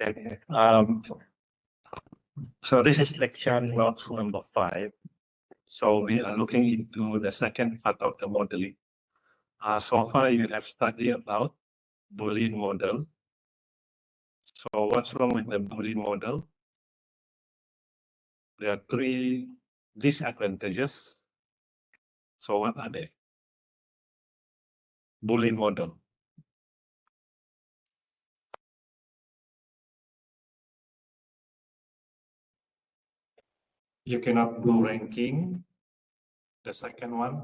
Okay. So this is lecture notes number 5. So we are looking into the second part of the modeling. So far you have studied about Boolean model. So what's wrong with the Boolean model? There are 3 disadvantages. So what are they? Boolean model. You cannot do ranking. The second one.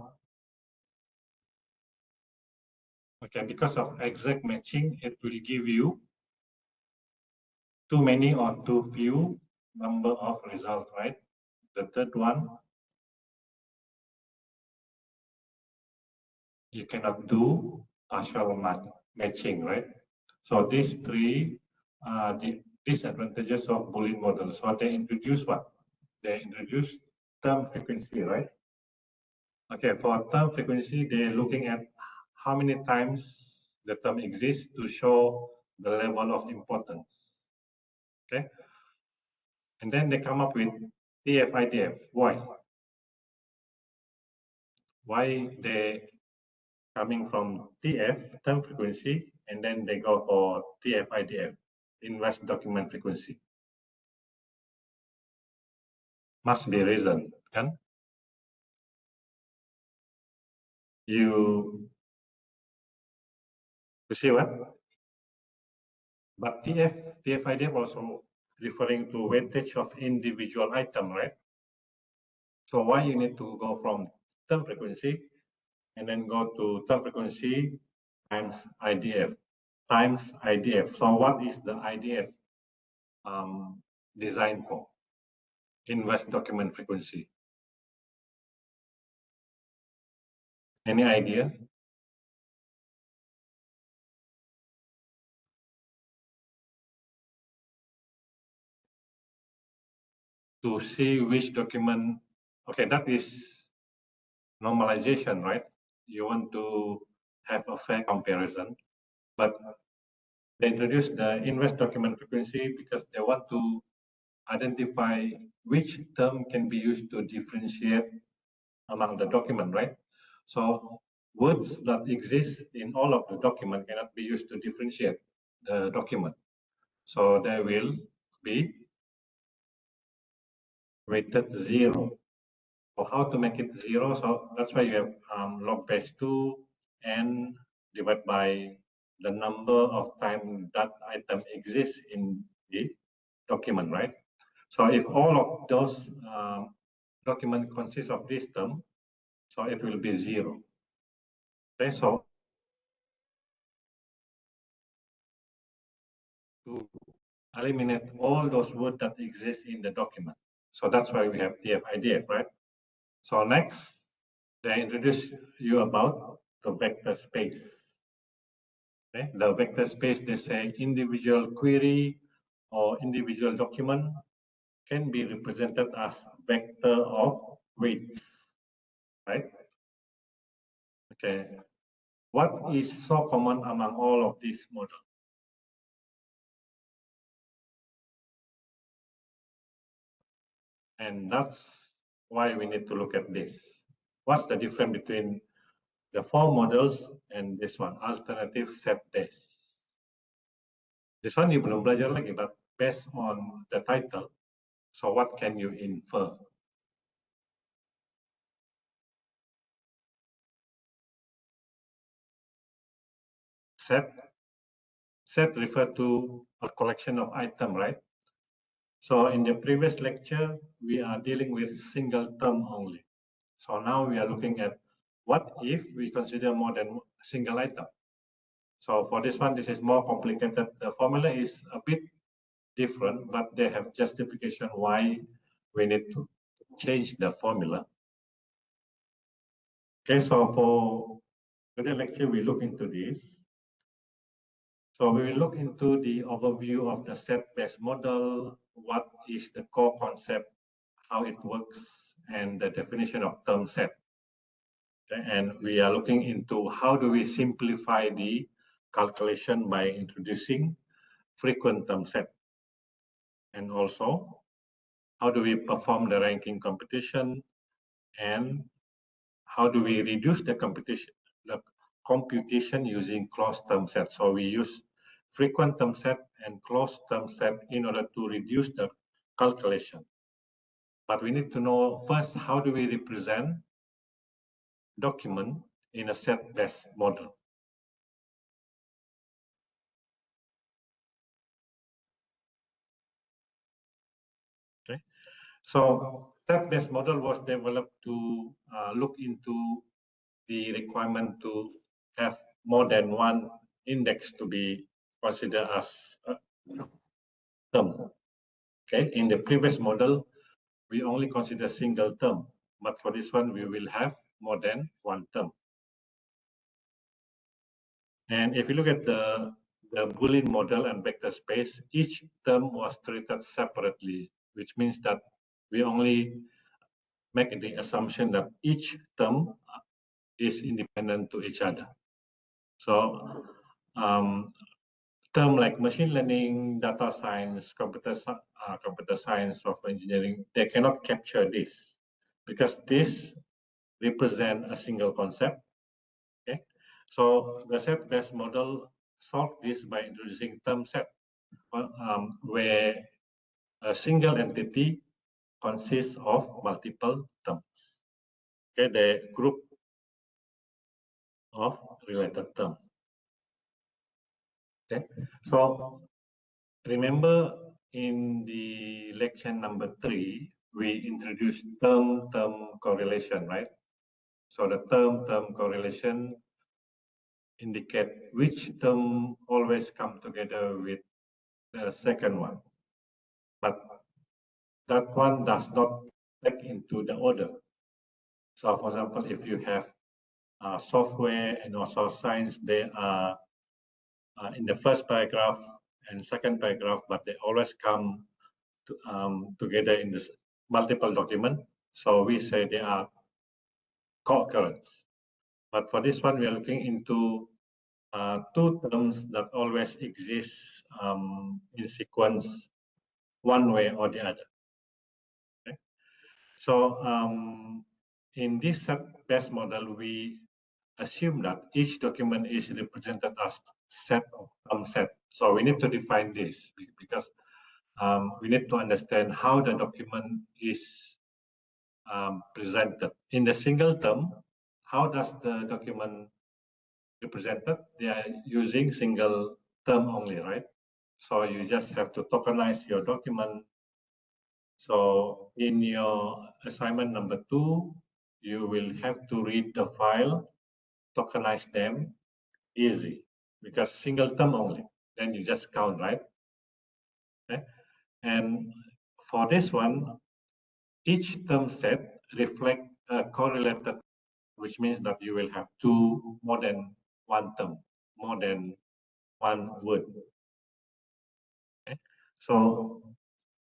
Okay, because of exact matching, it will give you too many or too few number of results, right? The third one, you cannot do partial matching, right? So these 3 are the disadvantages of Boolean models. So they introduce what? They introduce term frequency, right? Okay, for term frequency, they're looking at how many times the term exists to show the level of importance. Okay, and then they come up with TF-IDF. Why? Why they coming from TF, term frequency, and then they go for TF-IDF, inverse document frequency? Must be reason, kan? You see what? But TF-IDF also referring to weightage of individual item, right? So why you need to go from term frequency and then go to term frequency times IDF times IDF. So what is the IDF designed for? Inverse document frequency. Any idea? To see which document. Okay, that is normalization, right? You want to have a fair comparison, but they introduced the inverse document frequency because they want to identify which term can be used to differentiate among the document, right? So words that exist in all of the document cannot be used to differentiate the document. So they will be weighted 0. So how to make it 0? So that's why you have log base 2 n divided by the number of time that item exists in the document, right? So if all of those document consists of this term, so it will be 0. Okay, so to eliminate all those words that exist in the document. So that's why we have TF-IDF, right? So next, they introduce you about the vector space. Okay? The vector space, they say individual query or individual document can be represented as vector of weights, right? Okay. What is so common among all of these models? And that's why we need to look at this. What's the difference between the 4 models and this one, alternative set base? This one you belum belajar lagi, but based on the title, so what can you infer? Set refer to a collection of items, right? So in the previous lecture, we are dealing with single term only. So now we are looking at what if we consider more than a single item. So for this one, this is more complicated. The formula is a bit different, but they have justification why we need to change the formula. Okay, so for today's lecture, we look into this. So we will look into the overview of the set-based model, what is the core concept, how it works, and the definition of term set. Okay, and we are looking into how do we simplify the calculation by introducing frequent term set. and also how do we perform the ranking competition, and how do we reduce the computation using closed term set. So we use frequent term set and closed term set in order to reduce the calculation. But we need to know first, how do we represent document in a set-based model? Okay, so set-based model was developed to look into the requirement to have more than one index to be considered as a term. Okay, in the previous model, we only consider single term, but for this one, we will have more than one term. And if you look at the Boolean model and vector space, each term was treated separately, which means that we only make the assumption that each term is independent to each other. So term like machine learning, data science, computer science, software engineering, they cannot capture this because this represent a single concept. Okay, so the set-based model solved this by introducing term set, where a single entity consists of multiple terms. Okay, the group of related terms. Okay, so remember in the lecture number 3, we introduced term-term correlation, right? So the term-term correlation indicate which term always come together with the second one, but that one does not take into the order. So for example, if you have software and also science, they are in the first paragraph and second paragraph, but they always come together in this multiple document. So we say they are co-occurrence. But for this one, we are looking into two terms that always exist in sequence one way or the other. Okay? So in this set-based model, we assume that each document is represented as set of term set. So we need to define this because we need to understand how the document is presented. In the single term, how does the document represented? They are using single term only, right? So you just have to tokenize your document. So in your assignment number 2, you will have to read the file, tokenize them, easy, because single term only. Then you just count, right? Okay. And for this one, each term set reflect a correlated, which means that you will have more than one term, more than one word. Okay. So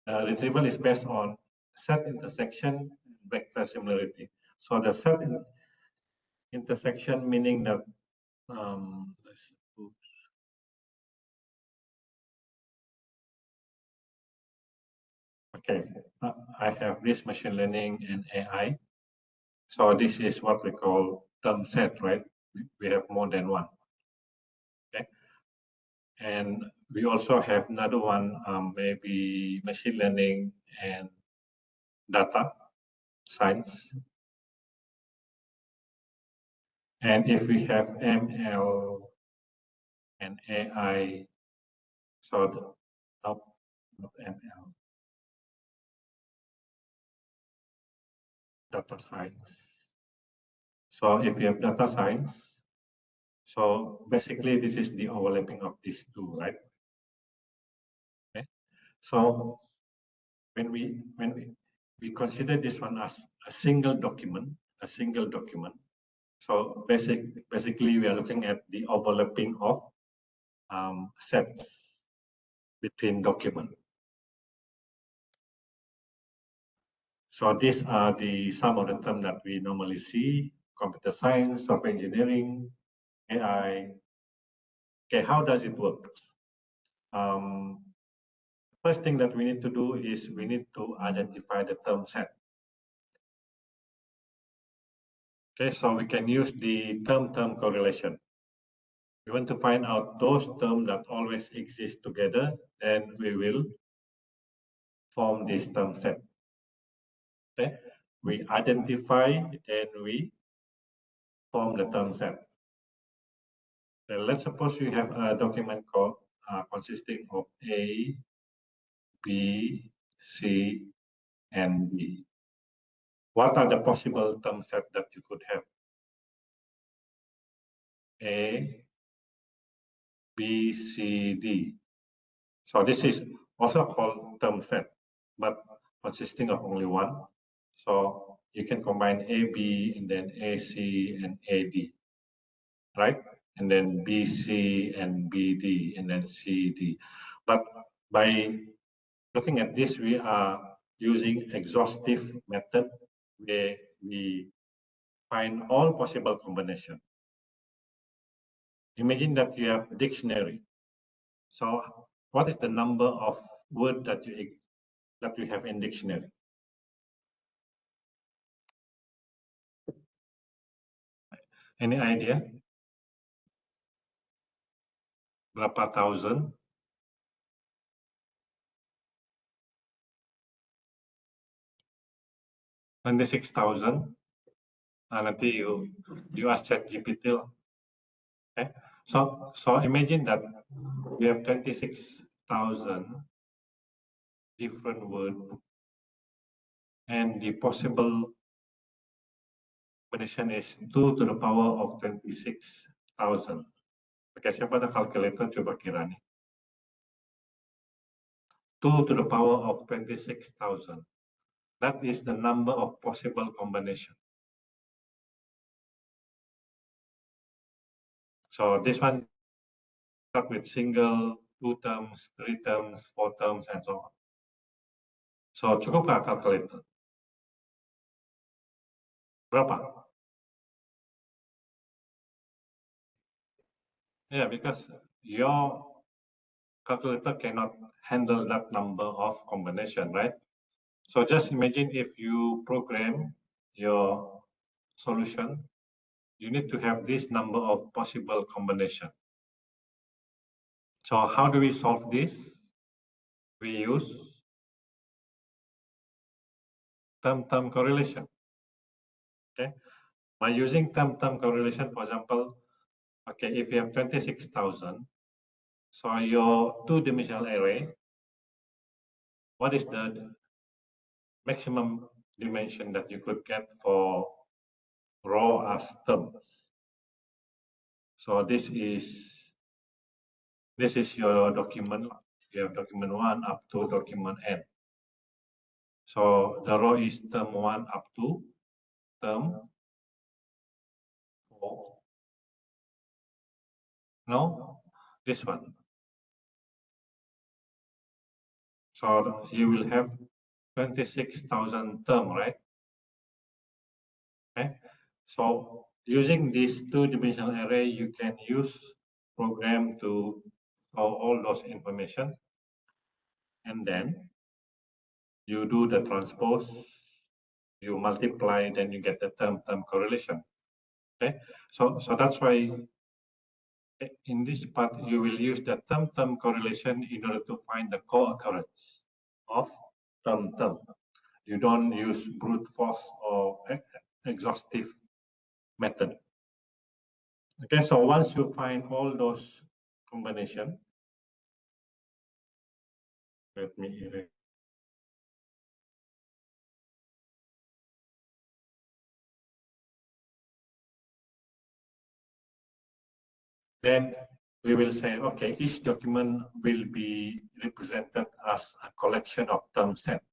retrieval is based on set intersection, vector similarity. So the set intersection meaning that okay, I have this machine learning and AI. So this is what we call term set, right? We have more than one. Okay, and we also have another one, maybe machine learning and data science. And if we have ML and AI, so not ML, data science. So if you have data science, so basically this is the overlapping of these two, right? Okay. So when we consider this one as a single document, so basically we are looking at the overlapping of sets between documents. So these are some of the terms that we normally see: computer science, software engineering, AI. Okay, how does it work? First thing that we need to do is we need to identify the term set. Okay, so we can use the term-term correlation. We want to find out those terms that always exist together, and we will form this term set. Okay, we identify, then we form the term set. Then let's suppose we have a document called consisting of A, B, C, and D. What are the possible term set that you could have? A, B, C, D. So this is also called term set, but consisting of only one. So you can combine AB and then AC and AD, right? And then BC and BD and then CD. But by looking at this, we are using exhaustive method where we find all possible combination. Imagine that you have a dictionary. So what is the number of words that you have in dictionary? Any idea? Berapa thousand? 26,000. Nanti you ask ChatGPT. Okay. So imagine that we have 26,000 different words, and the possible combination is 2 to the power of 26,000. Oke, siapa ada calculator coba kira nih. 2 to the power of 26,000. That is the number of possible combination. So this one start with single, 2 terms, 3 terms, 4 terms, and so on. So cukup nggak calculator? Berapa? Yeah, because your calculator cannot handle that number of combination, right? So just imagine if you program your solution, you need to have this number of possible combination. So how do we solve this? We use term-term correlation. Okay, by using term-term correlation, for example, okay, if you have 26,000, so your two-dimensional array, what is the maximum dimension that you could get for raw as terms? So this is your document. You have document 1 up to document n. So the row is term 1 up to term 4. No, this one. So you will have 26,000 term, right? Okay. So using this two-dimensional array, you can use program to store all those information, and then you do the transpose, you multiply, then you get the term-term correlation. Okay, so that's why in this part you will use the term-term correlation in order to find the co-occurrence of term-term. You don't use brute force or exhaustive method. Okay, so once you find all those combination, let me erase. Then we will say, okay, each document will be represented as a collection of term set.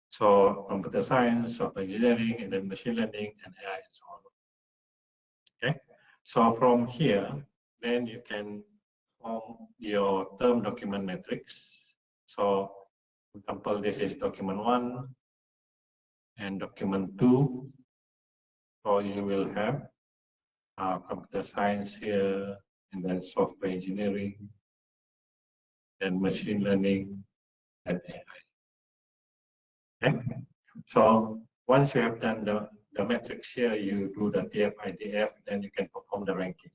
So computer science, software engineering, and then machine learning, and AI, and so on. Okay, so from here, then you can form your term document matrix. So, for example, this is document 1 and document 2. So you will have computer science here, and then software engineering, then machine learning, and AI. Okay. So once you have done the metrics here, you do the TF-IDF, then you can perform the ranking.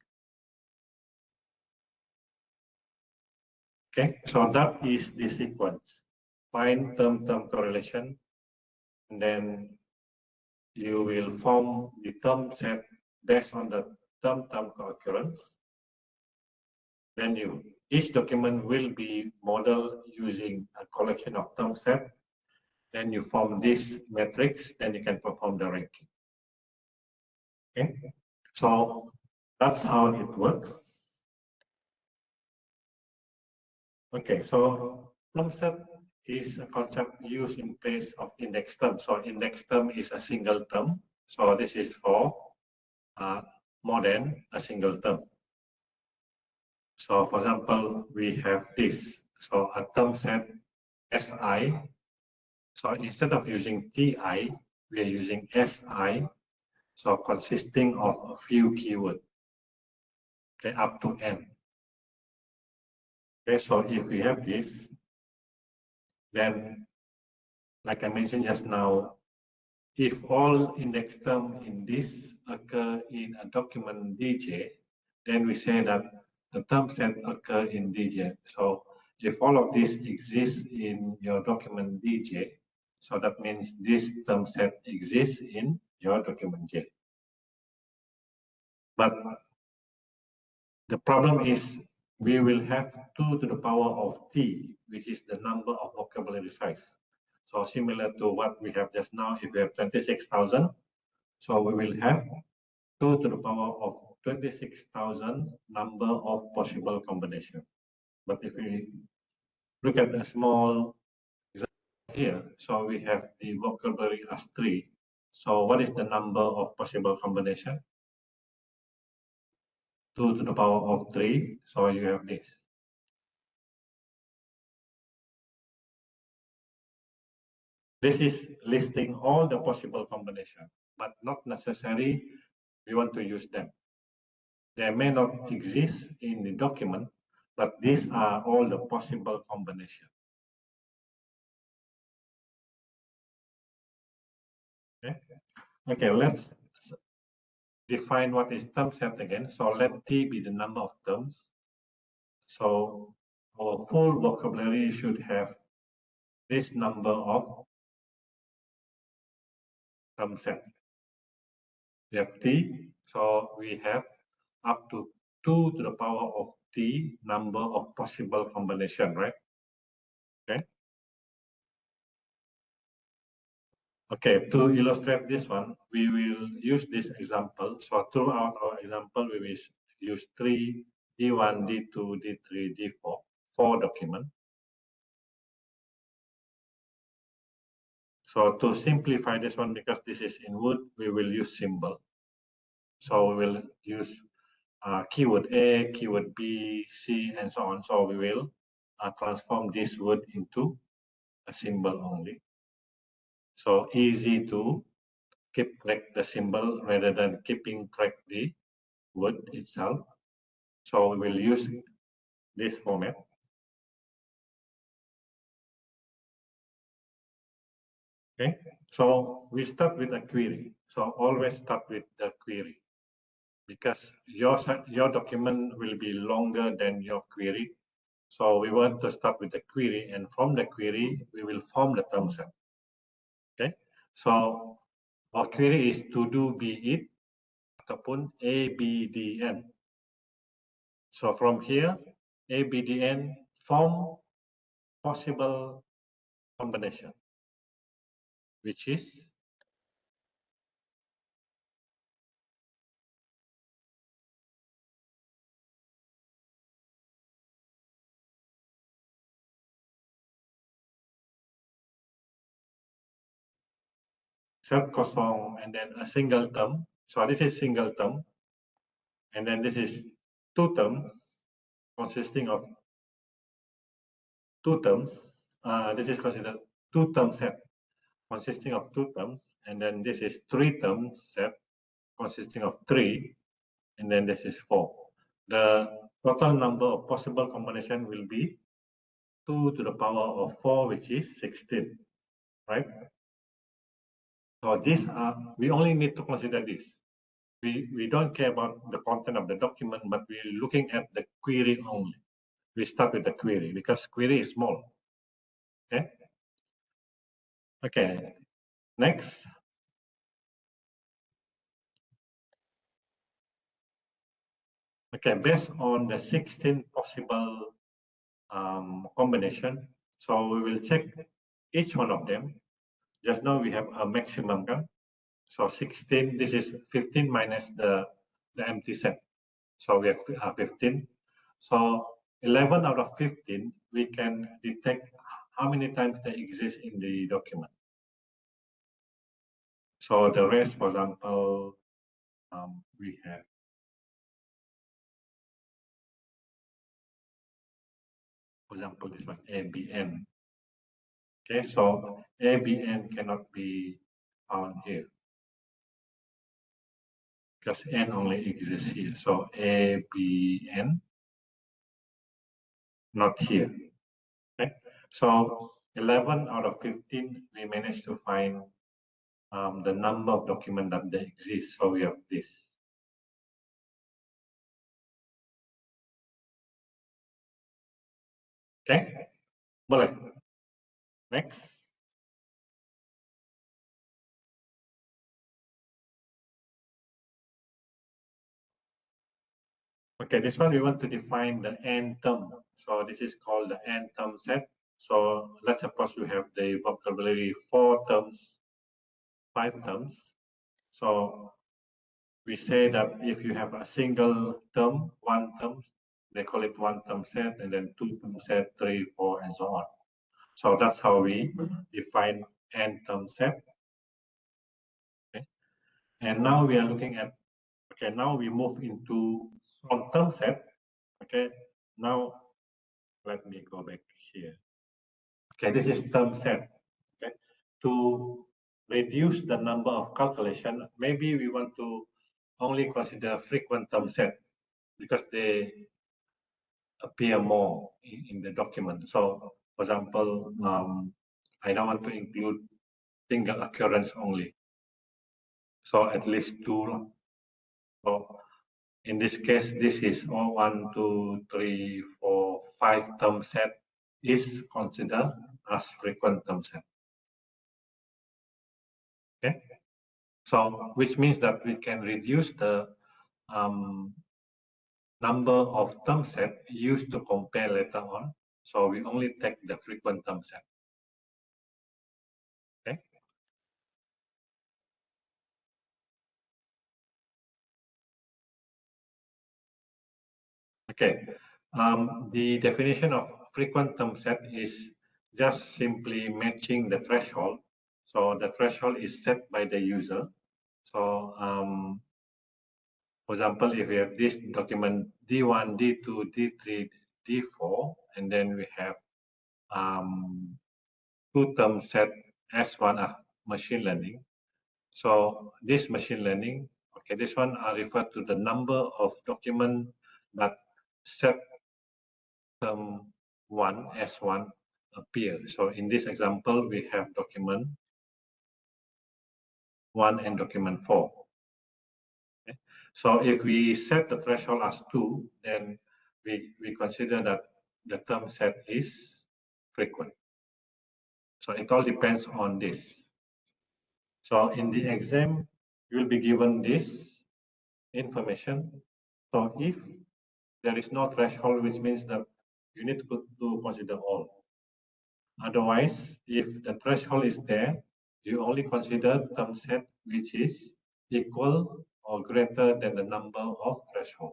Okay, so that is the sequence. Find term-term correlation, and then you will form the term set based on the term-term co-occurrence. Then each document will be modeled using a collection of term set. Then you form this matrix, then you can perform the ranking. Okay, so that's how it works. Okay, so term set is a concept used in place of index term. So index term is a single term. So this is for more than a single term. So for example, we have this. So a term set SI. So instead of using TI, we are using SI. So consisting of a few keywords. Okay, up to N. Okay, so if we have this, then like I mentioned just now, if all index terms in this occur in a document DJ, then we say that the term set occur in DJ. So if all of this exists in your document DJ, so that means this term set exists in your document J. But the problem is we will have 2 to the power of t, which is the number of vocabulary size. So similar to what we have just now, if we have 26,000, so we will have 2 to the power of 26,000 number of possible combination. But if we look at the small example here, so we have the vocabulary as 3. So what is the number of possible combination? 2 to the power of 3. So you have this. This is listing all the possible combinations, but not necessarily we want to use them. They may not exist in the document, but these are all the possible combinations. Okay, let's define what is term set again. So let T be the number of terms. So our full vocabulary should have this number of term set. We have T, so we have up to 2 to the power of T number of possible combination, right? Okay. Okay, to illustrate this one, we will use this example. So throughout our example, we will use 3, D1, D2, D3, D4, 4 documents. So to simplify this one, because this is in Word, we will use symbol. So we will use keyword A, keyword B, C, and so on. So we will transform this word into a symbol only. So easy to keep track the symbol rather than keeping track the word itself. So we will use this format. Okay, so we start with a query. So always start with the query, because your document will be longer than your query. So we want to start with the query, and from the query, we will form the term set. Okay, so our query is to do be it ataupun ABDN. So from here, ABDN form possible combination, which is set kosong and then a single term. So this is single term, and then this is 2 terms consisting of 2 terms. This is considered 2 term set consisting of 2 terms, and then this is 3 terms set consisting of 3, and then this is 4. The total number of possible combination will be 2 to the power of 4, which is 16, right? So these are, we only need to consider this. We don't care about the content of the document, but we're looking at the query only. We start with the query because query is small. Okay. Okay. Next. Okay. Based on the 16 possible combination, so we will check each one of them. Just now we have a maximum, right? So 16. This is 15 minus the empty set. So we have 15. So 11 out of 15, we can detect how many times they exist in the document. So the rest, for example, we have, for example, this one, ABN. Okay, so ABN cannot be found here because N only exists here. So ABN, not here. Okay, so 11 out of 15, we managed to find the number of documents that they exist. So we have this. Okay, boleh. Next. Okay, this one we want to define the n term. So this is called the n term set. So let's suppose we have the vocabulary 4 terms, 5 terms. So we say that if you have a single term, 1 term, they call it 1 term set, and then 2 term set, 3, 4, and so on. So that's how we define n term set. Okay. And now we are looking at, okay, now we move into from term set. Okay, now let me go back here. Okay, this is term set. Okay, to reduce the number of calculation, maybe we want to only consider frequent term set because they appear more in the document. So, for example, I don't want to include single occurrence only. So at least 2. So in this case, this is 1, 2, 3, 4, 5 term set is considered as frequent term set. Okay, so which means that we can reduce the number of term set used to compare later on. So we only take the frequent term set. Okay. Okay. The definition of frequent term set is just simply matching the threshold. So the threshold is set by the user. So for example, if we have this document D1, D2, D3, D4, and then we have 2 term set S1 machine learning. So this machine learning, okay, this one I refer to the number of document that set term 1 S1 appear. So in this example, we have document 1 and document 4. Okay. So if we set the threshold as 2, then we consider that the term set is frequent. So it all depends on this. So in the exam, you will be given this information. So if there is no threshold, which means that you need to consider all. Otherwise, if the threshold is there, you only consider term set which is equal or greater than the number of threshold.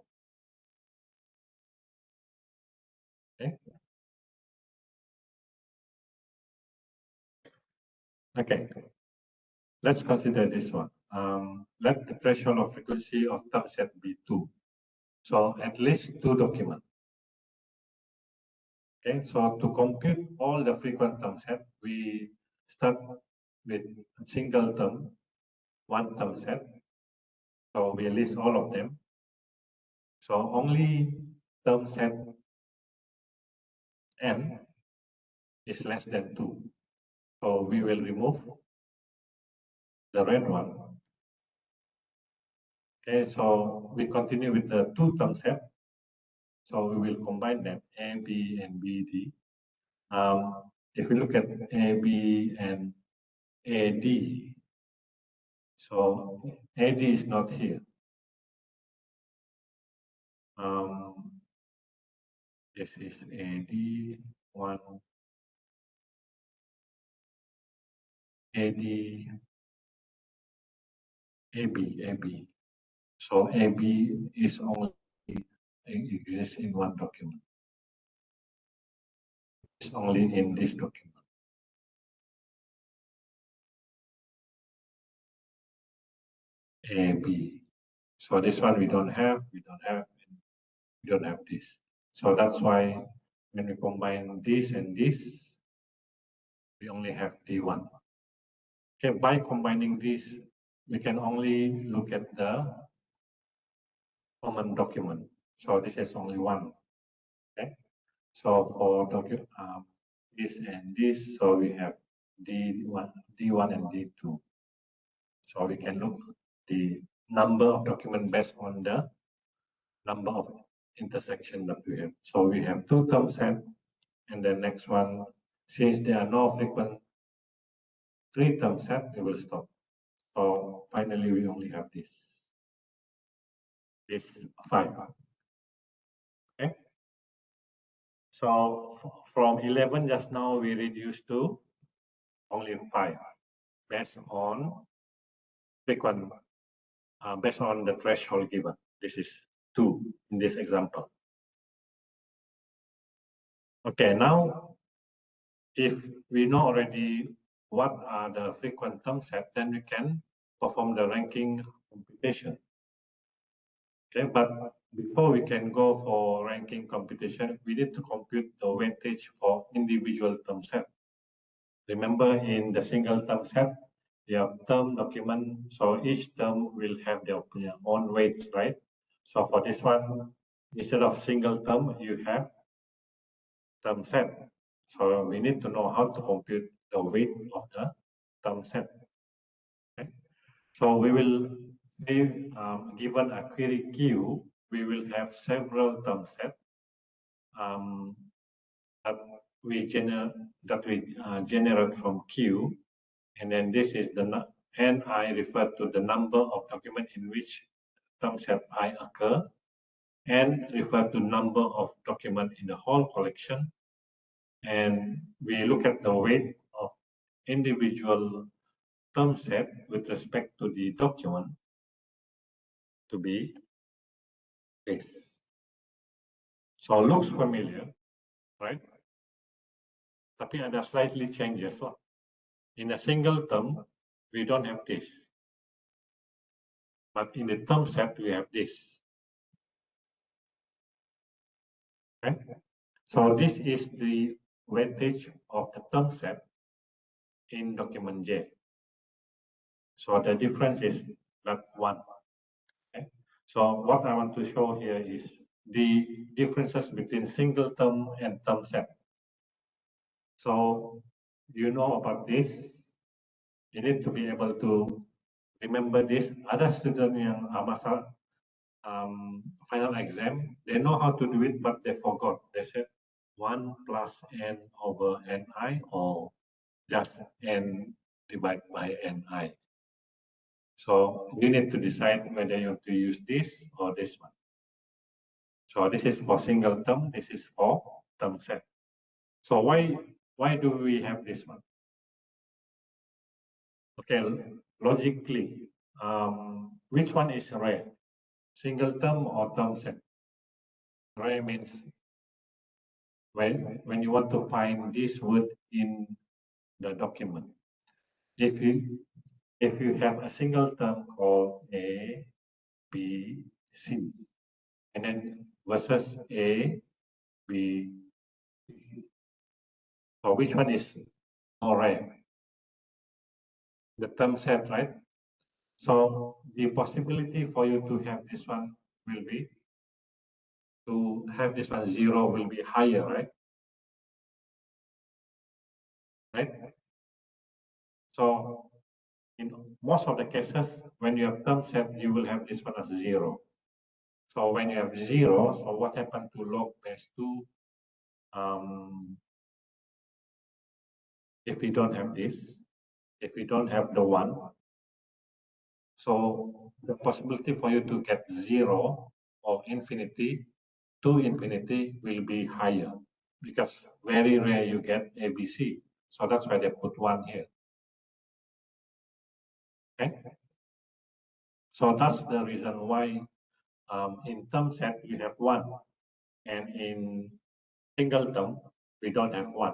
Okay. Okay. Let's consider this one. Let the threshold of frequency of term set be 2. So at least 2 documents. Okay, so to compute all the frequent term set, we start with a single term, 1 term set. So we list all of them. So only term set n is less than 2. So we will remove the red one. Okay, so we continue with the two-term set. So we will combine them, AB and BD. If we look at AB and AD, so AD is not here. This is AD1, AD, AB. So AB is only exists in one document. It's only in this document. AB. So this one we don't have this. So that's why when we combine this and this, we only have D1. Okay, by combining this, we can only look at the common document. So this is only one. Okay. So for this and this, so we have D1 and D2. So we can look the number of document based on the number of intersection that we have. So we have two-term set, and the next one, since there are no frequent three-term set, we will stop. So finally, we only have this 5. Okay. So from 11 just now, we reduced to only 5 based on frequent, based on the threshold given. This is 2 in this example. Okay, now if we know already what are the frequent term set, then we can perform the ranking computation. Okay, but before we can go for ranking computation, we need to compute the weightage for individual term set. Remember, in the single term set, you have term document, so each term will have their own weights, right? So for this one, instead of single term, you have term set. So we need to know how to compute the weight of the term set. Okay? So we will say, given a query Q, we will have several term sets that we generate from Q, and then this is the NI refer to the number of documents in which term set I occur, and refer to number of documents in the whole collection, and we look at the weight of individual term set with respect to the document to be this. So looks familiar, right? Tapi ada slightly changes lah. In a single term, we don't have this. But in the term set, we have this. Okay? So this is the weightage of the term set in document J. So the difference is that 1. Okay? So what I want to show here is the differences between single term and term set. So you know about this. You need to be able to remember this. Ada student yang masa final exam, they know how to do it, but they forgot. They said 1 plus n over ni, or just n divided by ni. So you need to decide whether you want to use this or this one. So this is for single term, this is for term set. So why do we have this one? Okay, logically, which one is rare? Single term or term set? Rare means when you want to find this word in the document. If you have a single term called A, B, C, and then versus A, B, C. So which one is more rare? The term set, right? So the possibility for you to have this one will be, to have this one 0 will be higher, right? right? So in most of the cases, when you have term set, you will have this one as 0. So when you have 0, so what happened to log base 2? If we don't have this, if we don't have the 1, so the possibility for you to get 0 or infinity to infinity will be higher, because very rare you get ABC. So that's why they put 1 here. Okay. So that's the reason why in term set we have 1, and in single term we don't have 1.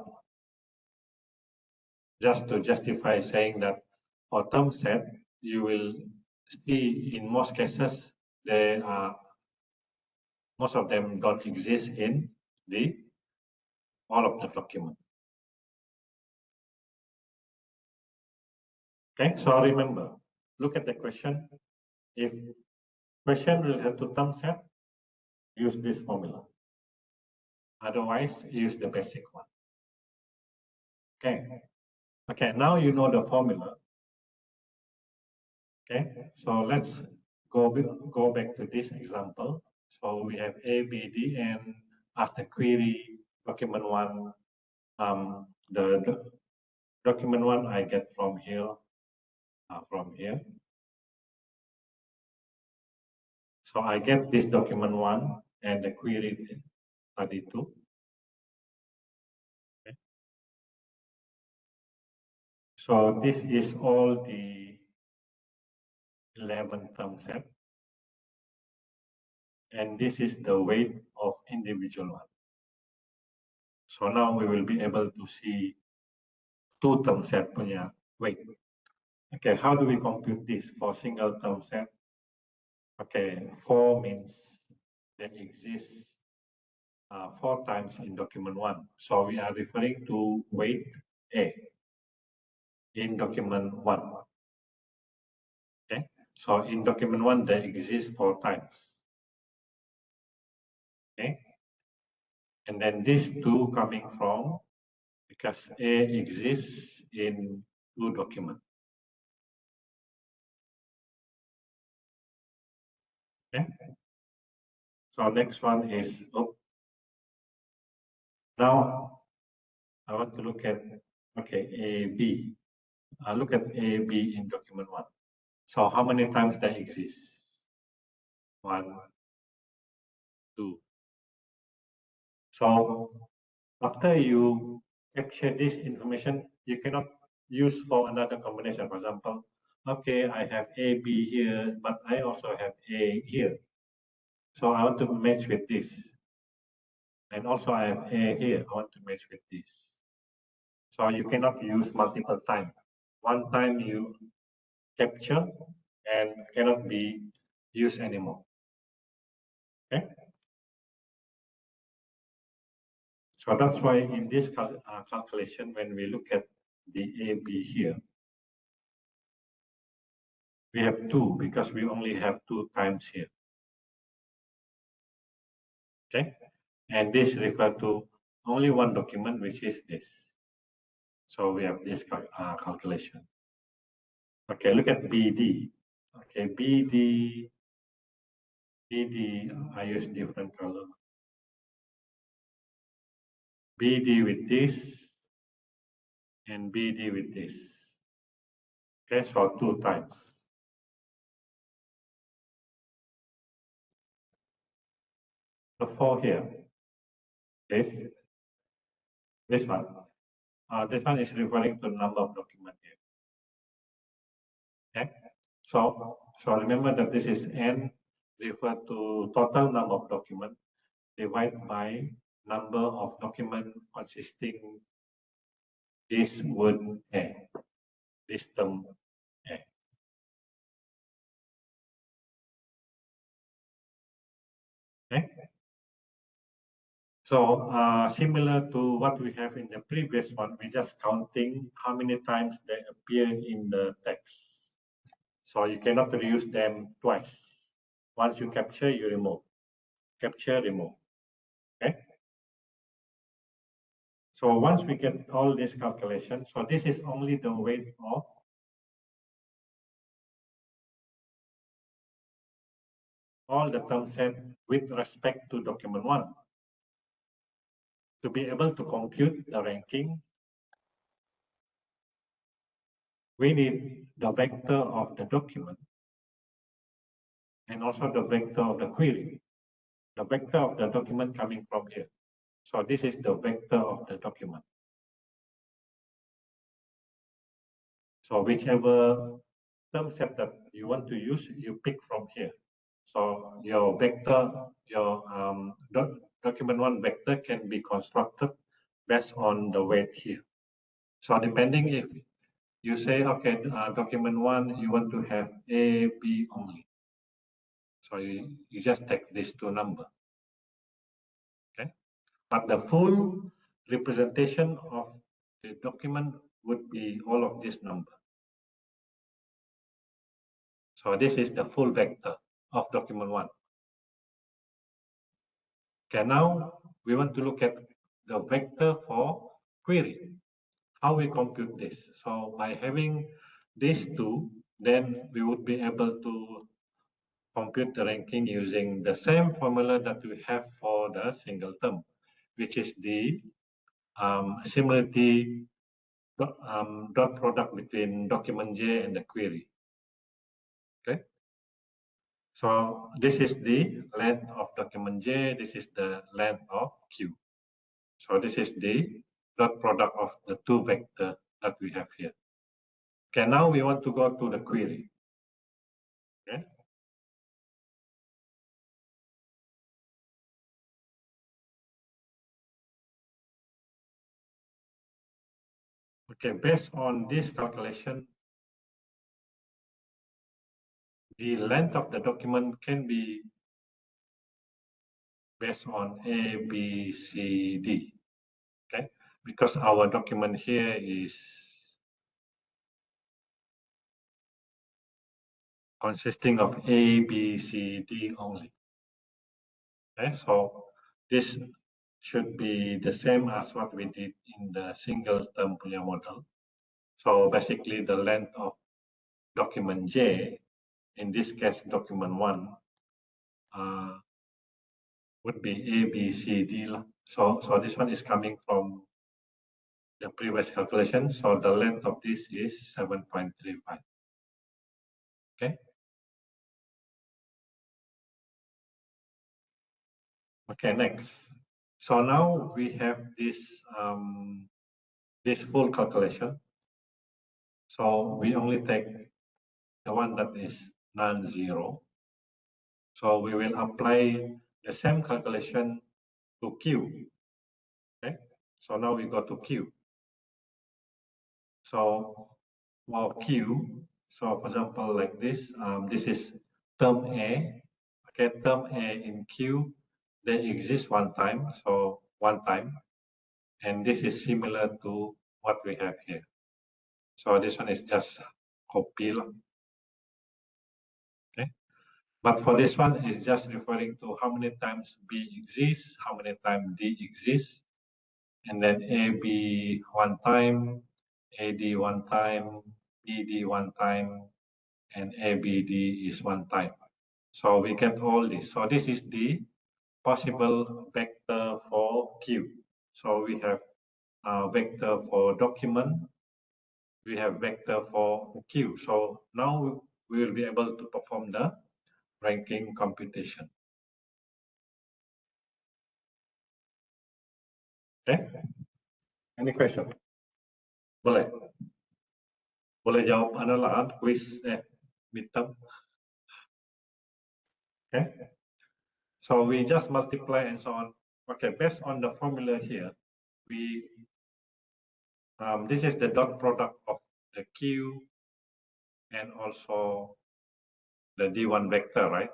Just to justify saying that for term set, you will see in most cases they are, most of them don't exist in the all of the document. Okay, so remember, look at the question. If question related to term set, use this formula. Otherwise, use the basic one. Okay. Okay, now you know the formula. Okay, so let's go back to this example. So we have A, B, D, and after query document 1, the document 1 I get from here, So I get this document 1 and the query 32. Okay. So this is all the 11 term set, and this is the weight of individual one. So now we will be able to see 2 term set punya weight. Okay, how do we compute this for single term set? Okay, 4 means that exists 4 times in document 1. So we are referring to weight A in document 1. Okay, so in document 1 there exists 4 times. Okay, and then these 2 coming from, because A exists in 2 documents. Okay, so next one is, now I want to look at, okay, A, B. Look at A, B in document 1. So how many times that exists? 1, 2. So after you capture this information, you cannot use for another combination. For example, okay, I have A, B here, but I also have A here. So I want to match with this. And also I have A here, I want to match with this. So you cannot use multiple times. One time you capture and cannot be used anymore. Okay. So that's why in this calculation, when we look at the AB here, we have 2 because we only have 2 times here. Okay, and this refers to only one document, which is this. So we have this calculation. Okay, look at BD. Okay, BD, I use different color. BD with this and BD with this. Okay, so 2 times. The 4 here, this one. This one is referring to number of documents here. Okay, so remember that this is N refer to total number of documents divided by number of documents consisting this word A, this term A. Okay. So similar to what we have in the previous one, we just counting how many times they appear in the text. So you cannot reuse them twice. Once you capture, you remove. Capture, remove. Okay. So once we get all these calculations, so this is only the weight of all the term set with respect to document 1. To be able to compute the ranking, we need the vector of the document and also the vector of the query. The vector of the document coming from here. So this is the vector of the document. So whichever term set that you want to use, you pick from here. So your vector, your document 1 vector can be constructed based on the weight here. So depending if you say, okay, document 1, you want to have A, B only. So you just take these two numbers. Okay. But the full representation of the document would be all of this number. So this is the full vector of document 1. Okay, now we want to look at the vector for query. How we compute this? So by having these two, then we would be able to compute the ranking using the same formula that we have for the single term, which is the similarity dot product between document J and the query. Okay. So this is the length of document J. This is the length of Q. So this is the dot product of the two vectors that we have here. Okay, now we want to go to the query. Okay. Okay, based on this calculation, the length of the document can be based on A, B, C, D. Okay, because our document here is consisting of A, B, C, D only. Okay, so this should be the same as what we did in the single term punya model. So basically the length of document J, in this case document 1, would be A, B, C, D. So this one is coming from the previous calculation. So the length of this is 7.35. Okay. Okay, next. So now we have this this full calculation. So we only take the one that is non-zero. So we will apply the same calculation to Q. Okay. So now we go to Q. So for Q, so for example, like this, this is term A. Okay, term A in Q, they exist one time, so one time. And this is similar to what we have here. So this one is just copy. Okay. But for this one, it's just referring to how many times B exists, how many times D exists, and then AB one time, AD one time, BD one time, and ABD is one time. So we get all this. So this is the possible vector for Q. So we have vector for document, we have vector for Q. So now we will be able to perform the ranking computation. Okay? Any question? Boleh? Boleh jawab adalah quiz midterm. Okay? So we just multiply and so on. Okay, based on the formula here, we this is the dot product of the Q and also the D1 vector, right?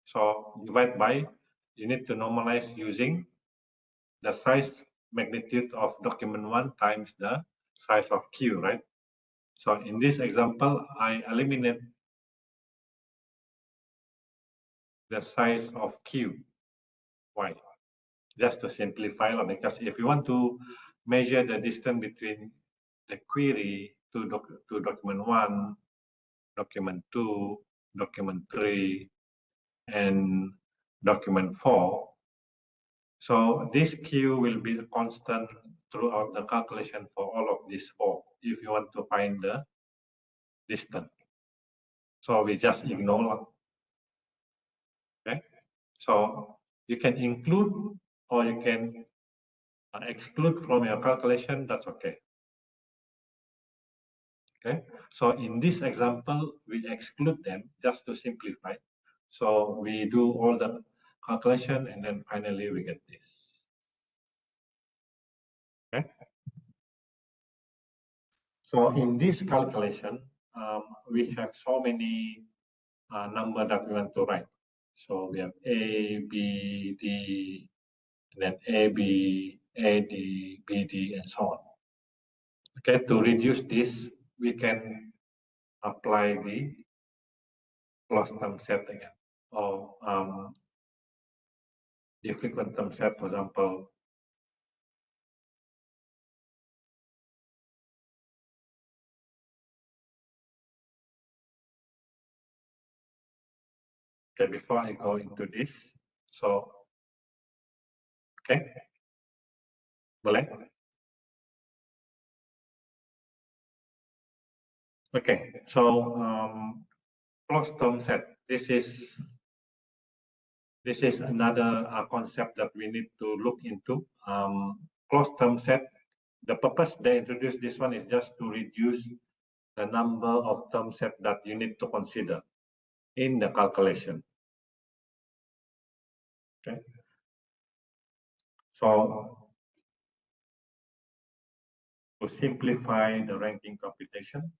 So divide by, you need to normalize using the size magnitude of document 1 times the size of Q, right? So in this example, I eliminate the size of Q. Why? Just to simplify, because if you want to measure the distance between the query to document 1, document 2, document 3, and document 4. So this Q will be a constant throughout the calculation for all of these 4 if you want to find the distance. So we just ignore. Okay. So you can include or you can exclude from your calculation, that's okay. Okay. So in this example, we exclude them just to simplify. So we do all the calculation and then finally we get this. Okay. So in this calculation, we have so many number that we want to write. So we have A, B, D, and then AB, AD, BD, and so on. Okay, to reduce this, we can apply the closed term set again, or the frequent term set, for example. Okay, before I go into this, so okay, boleh? Okay, so closed term set. This is another concept that we need to look into. Closed term set. The purpose they introduced this one is just to reduce the number of term set that you need to consider in the calculation. Okay. So to simplify the ranking computation.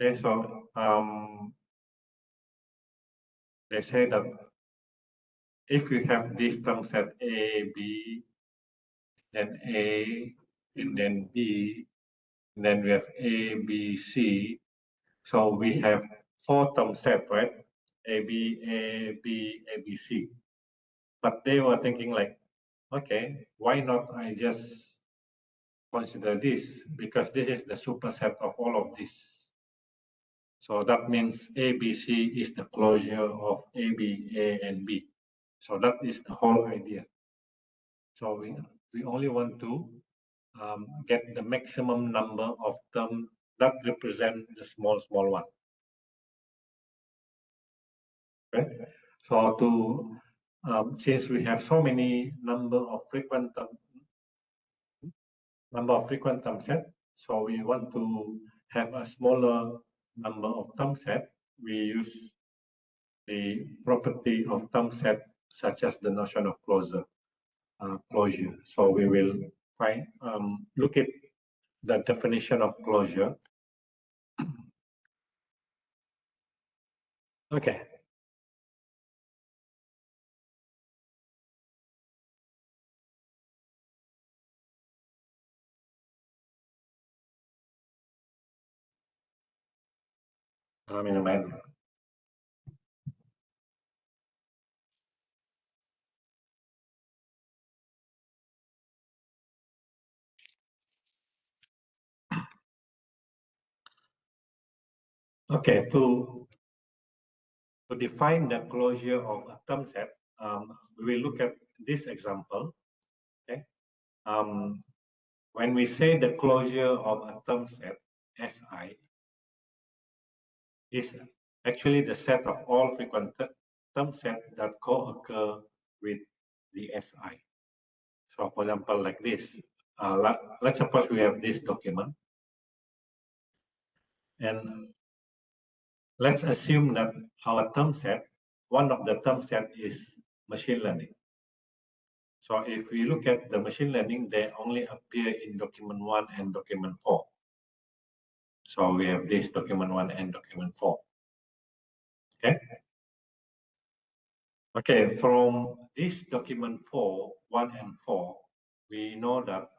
Okay, so they say that if you have this term set A, B, then A, and then B, and then we have A, B, C. So we have 4 term set, right? A, B, A, B, A, B, C. But they were thinking like, okay, why not I just consider this, because this is the superset of all of this. So that means ABC is the closure of AB, A, and B. So that is the whole idea. So we only want to get the maximum number of terms that represent the small one. Okay. So to since we have so many number of frequent term set, so we want to have a smaller number of term set. We use the property of term set, such as the notion of closure. So we will look at the definition of closure. Okay. In a minute. Okay, to define the closure of a term set, we will look at this example. Okay, when we say the closure of a term set, Si, is actually the set of all frequent term set that co-occur with the Si. So, for example, like this, let's suppose we have this document, and let's assume that our term set, one of the term set is machine learning. So if we look at the machine learning, they only appear in document 1 and document 4. So we have this document 1 and document 4. Okay. Okay, from this document 4, 1 and 4, we know that,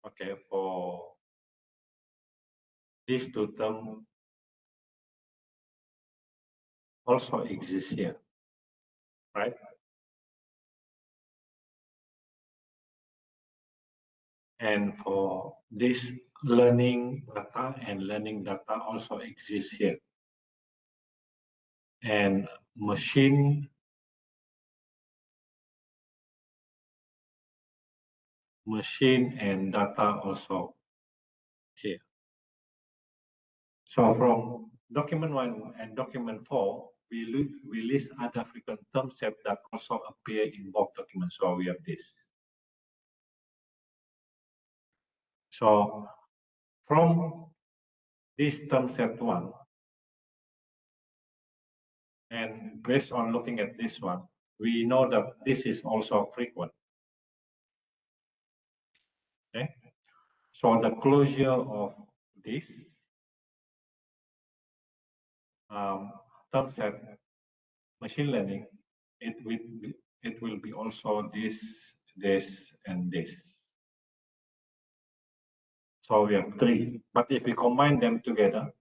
okay, for these two terms also exist here, right? And for this learning data and learning data also exists here. And machine and data also here. So from document 1 and document 4, we list other frequent term sets that also appear in both documents. So we have this. So from this term set 1, and based on looking at this one, we know that this is also frequent. Okay. So the closure of this term set machine learning, it will be also this, and this. So we have 3. But if we combine them together,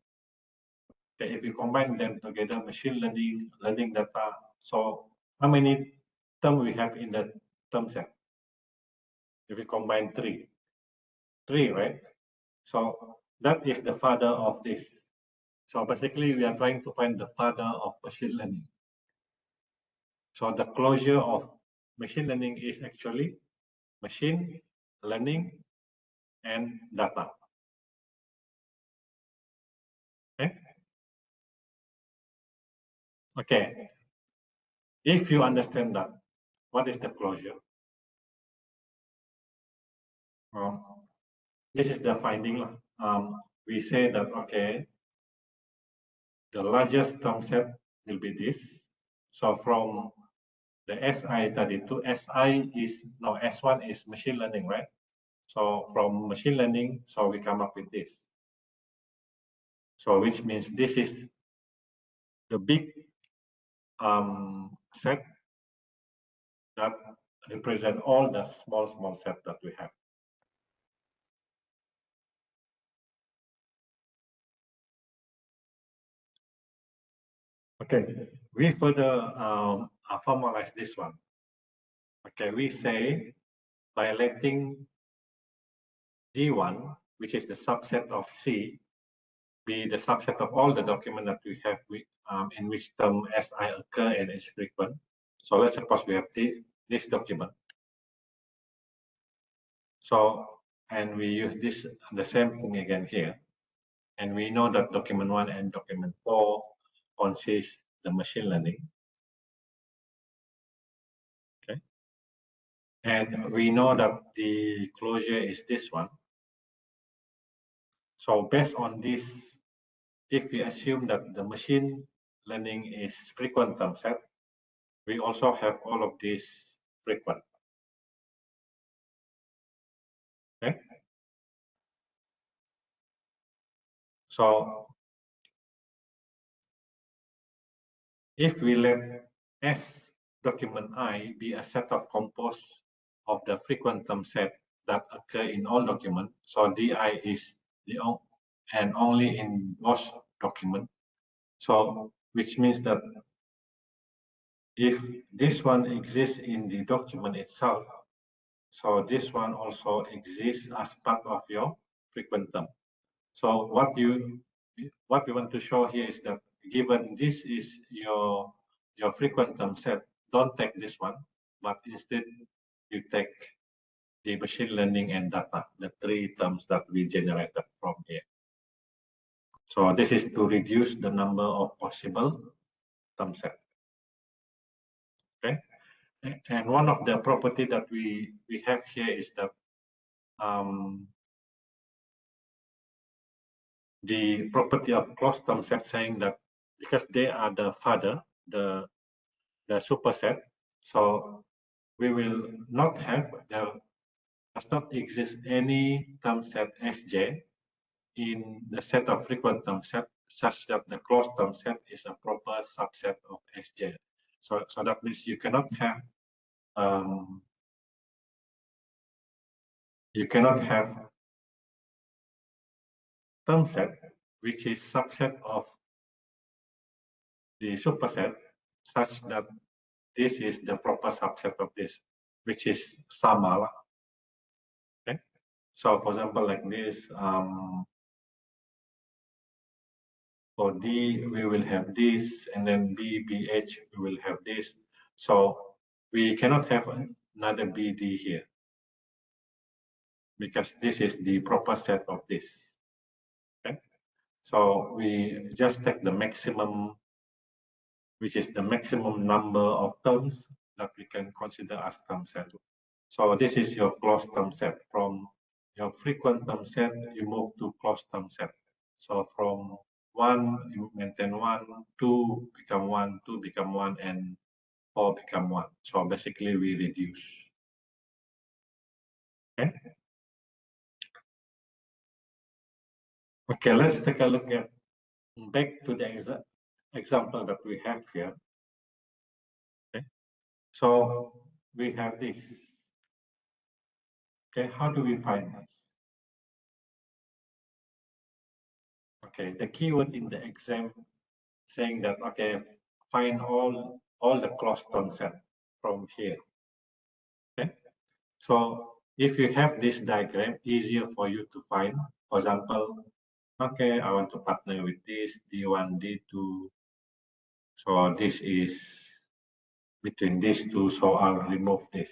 machine learning, learning data. So how many terms we have in the term set? If we combine 3, right? So that is the father of this. So basically, we are trying to find the father of machine learning. So the closure of machine learning is actually machine learning and data. Okay. Okay. If you understand that, what is the closure? This is the finding. We say that, okay, the largest term set will be this. So from the SI32, SI is, no, S1 is machine learning, right? So from machine learning, so we come up with this. So which means this is the big set that represent all the small set that we have. Okay, we further formalize this one. Okay, we say by letting D1, which is the subset of C, be the subset of all the documents that we have in which term SI occur and is frequent. So let's suppose we have this document. So, and we use this, the same thing again here. And we know that document 1 and document 4 consist the machine learning. Okay. And we know that the closure is this one. So based on this, if we assume that the machine learning is frequent term set, we also have all of these frequent. Okay. So if we let S document I be a set of composed of the frequent term set that occur in all documents, so DI is the and only in those documents. So which means that if this one exists in the document itself, so this one also exists as part of your frequent term. So what we want to show here is that given this is your frequent term set, don't take this one, but instead you take the machine learning and data, the 3 terms that we generated from here. So this is to reduce the number of possible term set. Okay, and one of the property that we have here is that the property of closed term set, saying that because they are the father, the superset, so we will not have, there does not exist any term set Sj in the set of frequent term set such that the closed term set is a proper subset of Sj. So that means you cannot have term set which is subset of the superset such that this is the proper subset of this, which is sama. Okay, So for example, like this, for D, we will have this, and then B, BH, we will have this. So we cannot have another BD here because this is the proper set of this. Okay? So we just take the maximum, which is the maximum number of terms that we can consider as term set. So this is your closed term set. From your frequent term set, you move to closed term set. So from 1, you maintain 1, 2 become 1, 2 become 1, and 4 become 1. So basically we reduce. Okay. Okay, let's take a look at back to the example that we have here. Okay. So we have this. Okay, how do we find this? Okay, the keyword in the exam saying that, okay, find all the closed term set from here. Okay, so if you have this diagram, easier for you to find. For example, okay, I want to partner with this D1, D2. So this is between these two, so I'll remove this.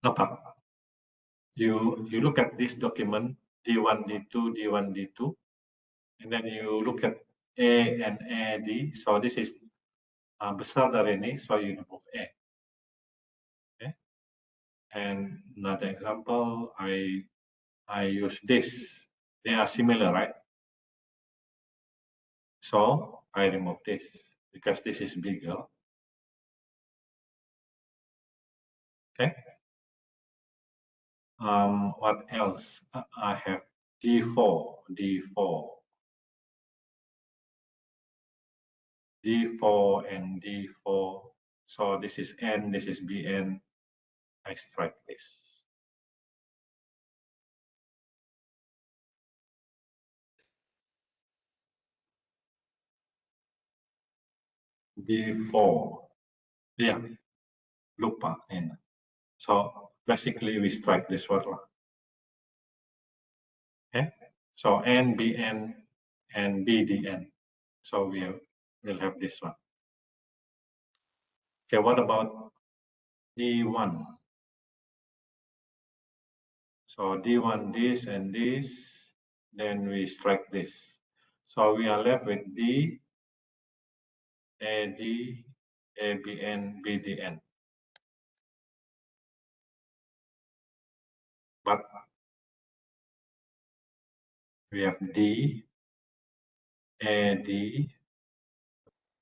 No problem. You look at this document D1, D2, D1, D2, and then you look at A and AD. So this is besar dari ini, so you remove A. Okay. And another example, I use this. They are similar, right? So I remove this because this is bigger. Okay. What else? I have D4, D4, D4, and D4. So this is N, this is BN. I strike this. D4. Yeah, lupa. N. So basically we strike this one. Okay. So NBN and BDN. So we'll have this one. Okay, what about D1? So D1, this and this, then we strike this. So we are left with D, AD, ABN, BDN. But we have D, AD,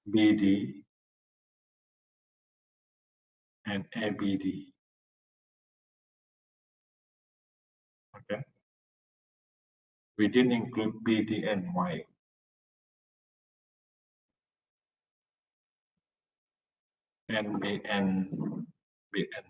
BD, and ABD. Okay. We didn't include BDN. Why? NBN, BN.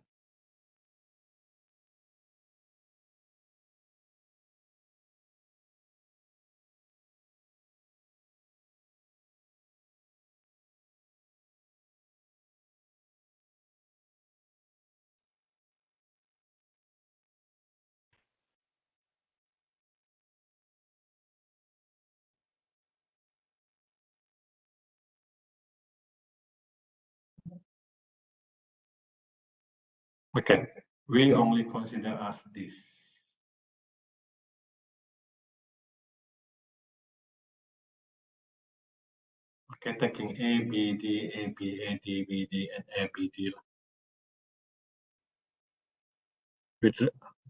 Okay, we only consider as this. Okay, taking A, B, D, A, B, A, D, B, D, and A, B, D.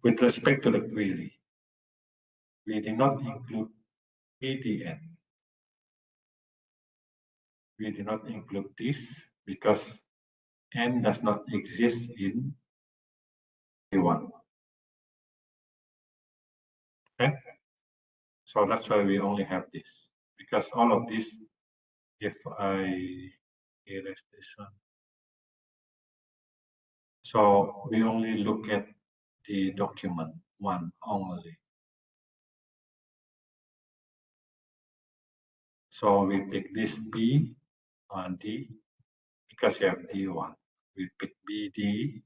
With respect to the query, we did not include BDN. We did not include this because N does not exist in A1. Okay, so that's why we only have this, because all of this, if I erase this one, so we only look at the document one only. So we pick this B and D because you have D1. We pick BD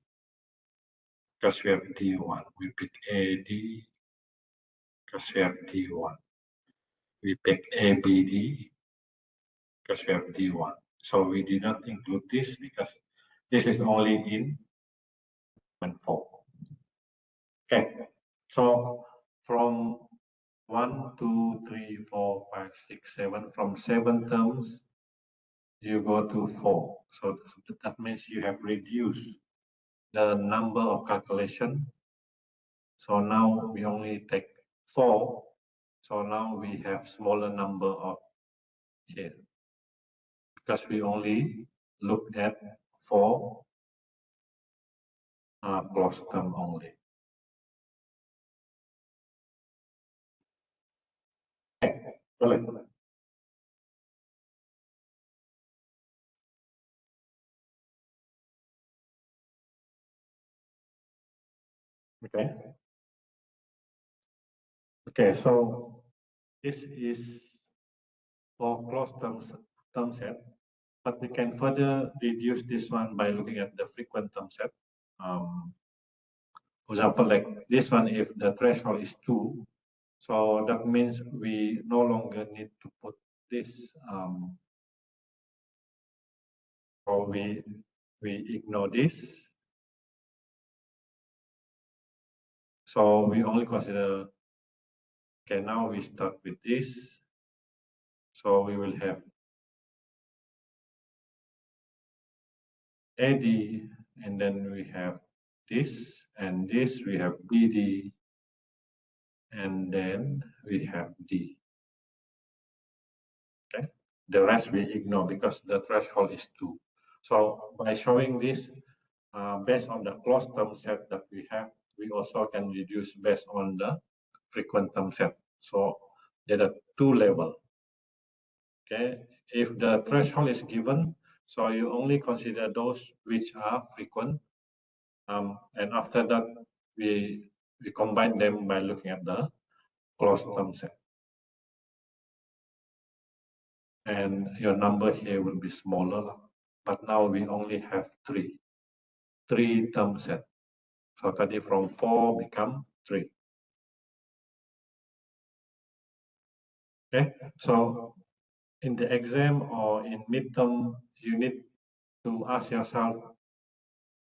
because we have D1. We pick AD because we have D1. We pick ABD because we have D1. So we did not include this because this is only in document 4. Okay, so from 1, 2, 3, 4, 5, 6, 7, from 7 terms, you go to 4. So that means you have reduced the number of calculation. So now we only take 4. So now we have smaller number of here because we only look at 4 closed term only. Okay, boleh. Okay. Okay, so this is for closed term set, but we can further reduce this one by looking at the frequent term set. For example, like this one, if the threshold is 2, so that means we no longer need to put this, or we ignore this. So we only consider, okay, now we start with this. So we will have AD, and then we have this, and this, we have BD, and then we have D. Okay, the rest we ignore because the threshold is 2. So by showing this, based on the closed term set that we have, we also can reduce based on the frequent term set. So there are 2 levels. Okay, if the threshold is given, so you only consider those which are frequent, and after that we combine them by looking at the closed term set, and your number here will be smaller. But now we only have 3 term set. So tadi from 4 become 3. Okay, so in the exam or in midterm, you need to ask yourself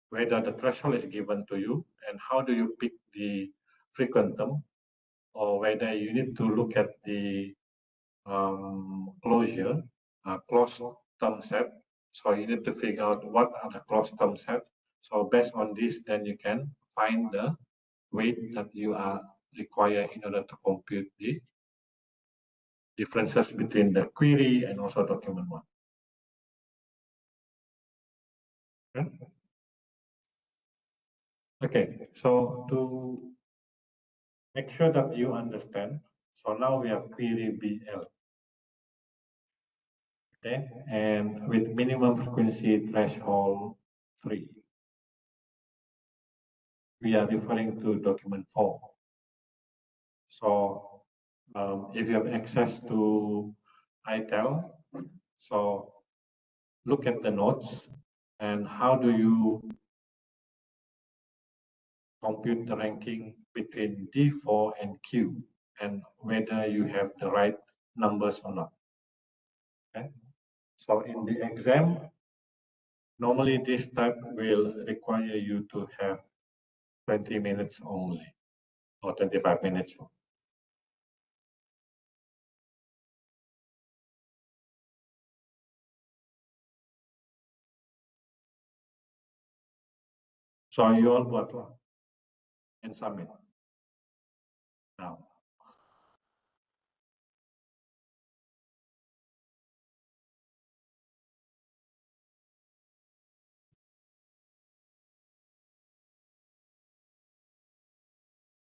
whether the threshold is given to you and how do you pick the frequent term, or whether you need to look at the closed term set. So you need to figure out what are the closed term set. So based on this, then you can find the weight that you are required in order to compute the differences between the query and also document 1. Okay. Okay, so to make sure that you understand, so now we have query BL. Okay, and with minimum frequency threshold 3. We are referring to document 4. So if you have access to ITEL, so look at the notes and how do you compute the ranking between D4 and Q, and whether you have the right numbers or not. Okay. So in the exam, normally this type will require you to have 20 minutes only, or 25 minutes. So you all buat and submit now.